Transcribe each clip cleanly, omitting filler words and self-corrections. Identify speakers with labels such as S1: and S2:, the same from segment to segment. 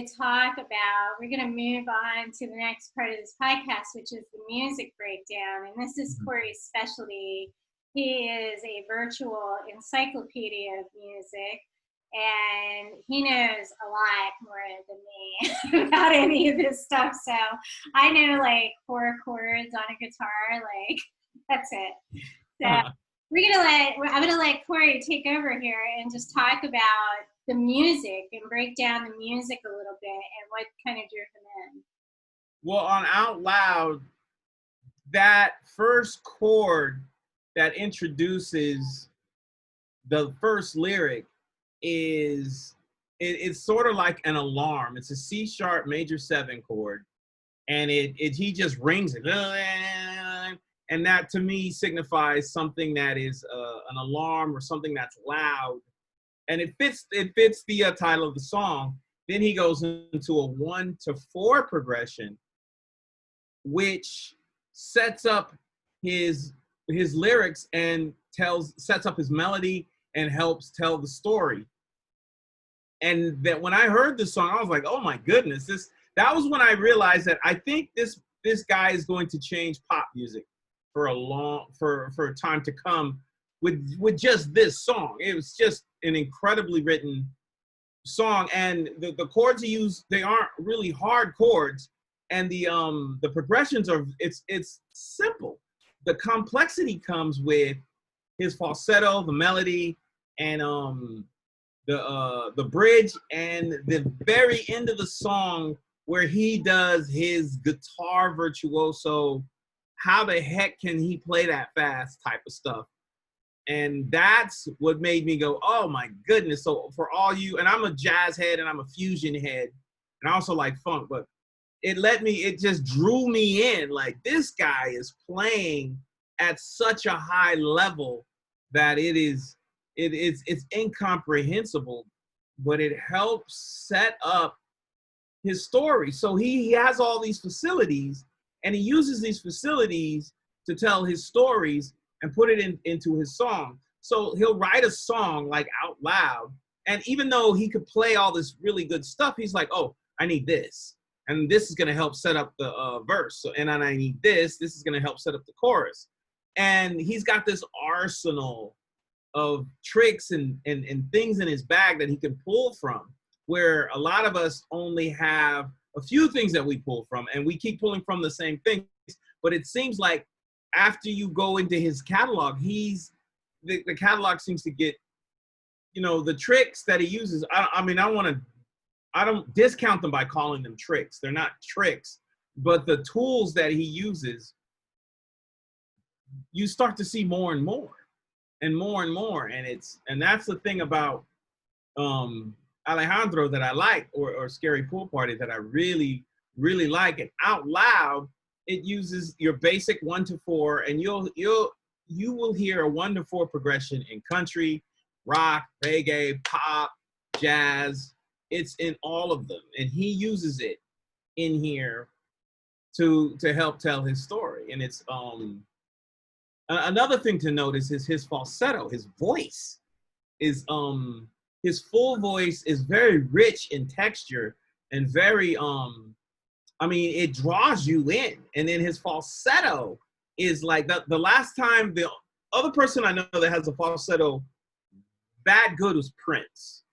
S1: to talk about, we're going to move on to the next part of this podcast, which is the music breakdown. And this is Cori's specialty. He is a virtual encyclopedia of music, and he knows a lot more than me about any of this stuff. So I know like 4 chords on a guitar, like that's it. So I'm gonna let Cori take over here and just talk about the music and break down the music a little bit and what kind of drew him in.
S2: Well, on Out Loud, that first chord that introduces the first lyric it's sort of like an alarm. It's a C sharp major 7 chord, and he just rings it, and that to me signifies something that is an alarm or something that's loud, and it fits the title of the song. Then he goes into a 1-4 progression, which sets up his lyrics and sets up his melody and helps tell the story. And that when I heard this song, I was like, oh my goodness, that was when I realized that I think this guy is going to change pop music for a time to come with just this song. It was just an incredibly written song, and the chords he used, they aren't really hard chords, and the progressions are it's simple. The complexity comes with his falsetto, the melody, and the bridge, and the very end of the song where he does his guitar virtuoso, how the heck can he play that fast type of stuff. And that's what made me go, oh my goodness. So for all you, and I'm a jazz head and I'm a fusion head, and I also like funk, but it just drew me in. Like, this guy is playing at such a high level that it's incomprehensible, but it helps set up his story. So he has all these facilities, and he uses these facilities to tell his stories and put it into his song. So he'll write a song like Out Loud, and even though he could play all this really good stuff, he's like, oh, I need this, and this is gonna help set up the verse. So, and then I need this is gonna help set up the chorus. And he's got this arsenal of tricks and things in his bag that he can pull from, where a lot of us only have a few things that we pull from, and we keep pulling from the same things. But it seems like after you go into his catalog, the catalog seems to get, the tricks that he uses. I don't discount them by calling them tricks. They're not tricks, but the tools that he uses, you start to see more and more and more and more. And that's the thing about Alejandro that I like, or Scarypoolparty that I really, really like. And Out Loud, it uses your basic 1-4, and you will hear a 1-4 progression in country, rock, reggae, pop, jazz. It's in all of them, and he uses it in here to help tell his story. And it's another thing to notice is his falsetto. His voice is his full voice is very rich in texture and very it draws you in. And then his falsetto is like the last time, the other person I know that has a falsetto that good was Prince.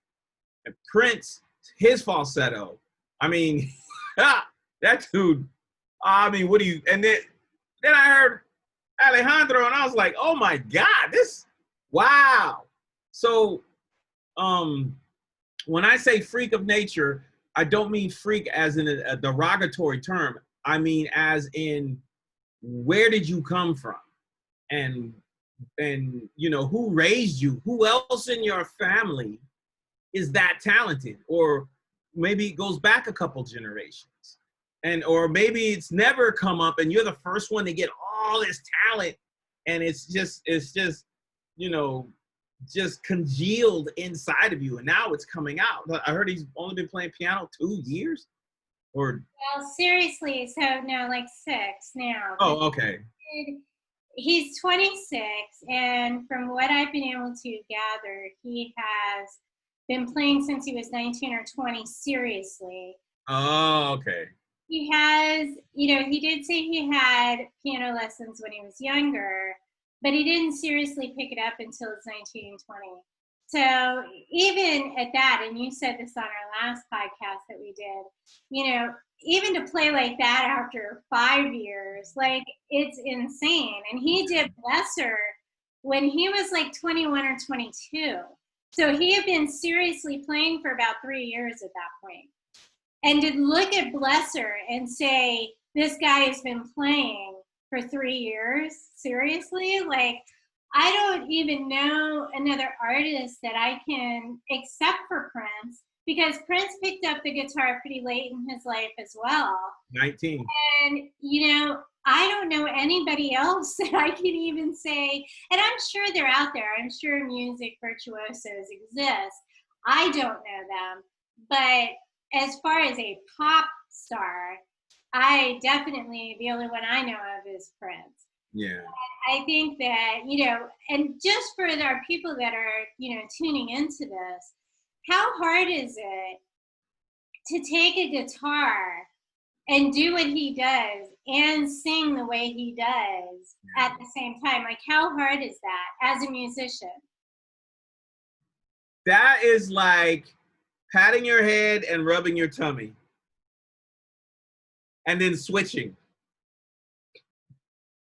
S2: And Prince, his falsetto, that dude, what do you, and then I heard Alejandro, and I was like, oh my God, wow. So when I say freak of nature, I don't mean freak as in a derogatory term. I mean as in, where did you come from? And who raised you? Who else in your family is that talented? Or maybe it goes back a couple generations. Or maybe it's never come up and you're the first one to get all this talent, and it's just congealed inside of you, and now it's coming out. I heard he's only been playing piano 2 years? Or
S1: well, seriously, so no, like 6 now.
S2: Oh, okay.
S1: He's 26, and from what I've been able to gather, he has been playing since he was 19 or 20 seriously.
S2: Oh, okay.
S1: He has, he did say he had piano lessons when he was younger, but he didn't seriously pick it up until his 19 and 20. So even at that, and you said this on our last podcast that we did, even to play like that after 5 years, like, it's insane. And he did Blesser when he was like 21 or 22. So he had been seriously playing for about 3 years at that point. And to look at Blesser and say, this guy has been playing for 3 years, seriously, like, I don't even know another artist that I can, except for Prince, because Prince picked up the guitar pretty late in his life as well.
S2: 19.
S1: And, I don't know anybody else that I can even say, and I'm sure they're out there. I'm sure music virtuosos exist. I don't know them. But as far as a pop star, the only one I know of is Prince.
S2: Yeah.
S1: I think that, and just for our people that are, tuning into this, how hard is it to take a guitar and do what he does and sing the way he does at the same time? Like, how hard is that as a musician?
S2: That is like patting your head and rubbing your tummy and then switching.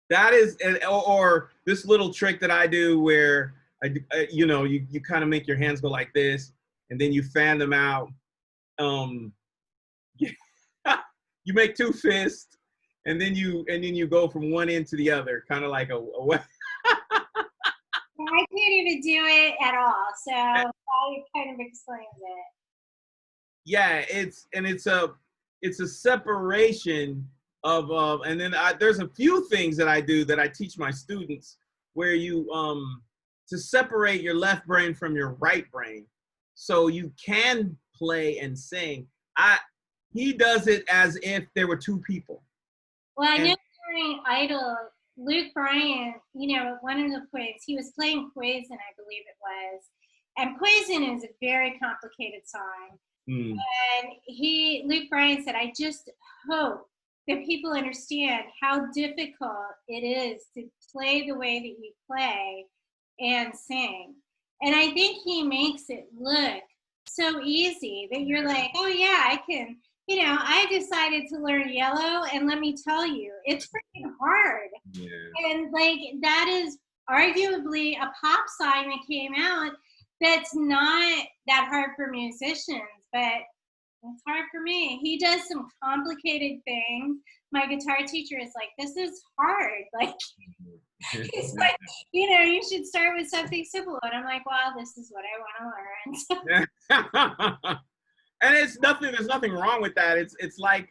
S2: That is, or this little trick that I do where, you kind of make your hands go like this, and then you fan them out. You make two fists, and then you go from one end to the other, kind of like a
S1: I can't even do it at all, so that kind of explains it.
S2: Yeah, it's a separation of and then there's a few things that I do that I teach my students where you to separate your left brain from your right brain so you can play and sing. He does it as if there were two people.
S1: Well, I know during Idol, Luke Bryan, one of the quiz, he was playing Poison, I believe it was, and Poison is a very complicated song. And Luke Bryan said, I just hope that people understand how difficult it is to play the way that you play and sing. And I think he makes it look so easy that you're like, oh yeah, I can, I decided to learn Yellow, and let me tell you, it's freaking hard. Yeah. And like, that is arguably a pop song that came out that's not that hard for musicians, but it's hard for me. He does some complicated things. My guitar teacher is like, this is hard. Like, he's like, you should start with something simple. And I'm like, well, this is what I want to learn.
S2: And there's nothing wrong with that. It's like,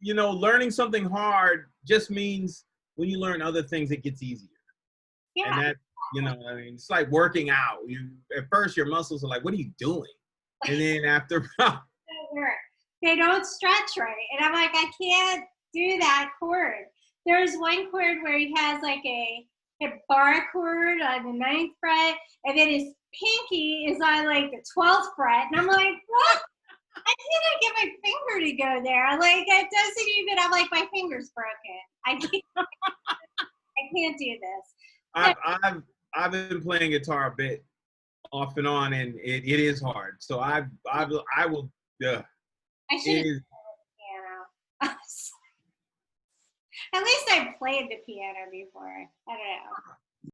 S2: learning something hard just means when you learn other things, it gets easier. Yeah. And that, it's like working out. At first your muscles are like, what are you doing? And then after
S1: they don't stretch right. And I'm like, I can't do that chord. There's one chord where he has like a bar chord on the 9th fret, and then his pinky is on like the 12th fret. And I'm like, what? I cannot get my finger to go there. Like, it doesn't even, I'm like, my finger's broken. I can't do this.
S2: I've been playing guitar a bit off and on, and it is hard. So I will.
S1: I should have played the piano. At least I played the piano before. I don't know.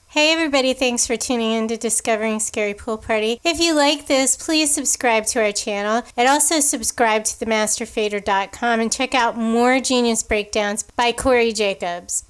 S1: Hey everybody, thanks for tuning in to Discovering Scary Pool Party. If you like this, please subscribe to our channel, and also subscribe to themasterfader.com and check out more Genius Breakdowns by Cori Jacobs.